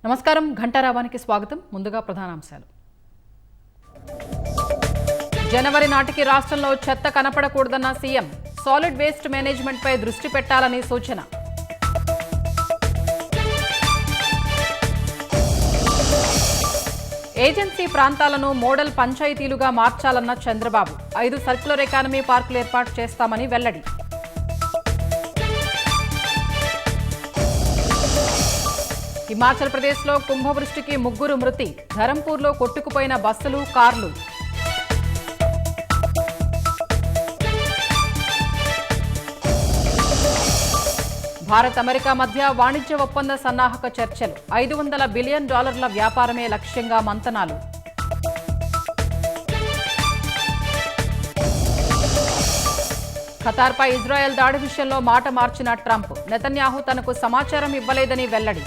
నమస్కారం ఘంటారావానికి స్వాగతం. ముందుగా ప్రధానాంశాలు. జనవరి నాటికి రాష్ట్రంలో చెత్త కనపడకూడదన్న సీఎం. సాలిడ్ వేస్ట్ మేనేజ్మెంట్ పై దృష్టి పెట్టాలని సూచన. ఏజెన్సీ ప్రాంతాలను మోడల్ పంచాయతీలుగా మార్చాలన్న చంద్రబాబు. 5 సర్క్యులర్ ఎకానమీ పార్కులు ఏర్పాటు చేస్తామని వెల్లడి. హిమాచల్ ప్రదేశ్లో కుంభవృష్టికి 3 మృతి. ధరంపూర్లో కొట్టుకుపోయిన బస్సులు, కార్లు. భారత్ అమెరికా మధ్య వాణిజ్య ఒప్పంద సన్నాహక చర్చలు. $500 బిలియన్ వ్యాపారమే లక్ష్యంగా మంతనాలు. ఖతార్పై ఇజ్రాయెల్ దాడి విషయంలో మాట మార్చిన ట్రంప్. నెతన్యాహు తనకు సమాచారం ఇవ్వలేదని వెల్లడి.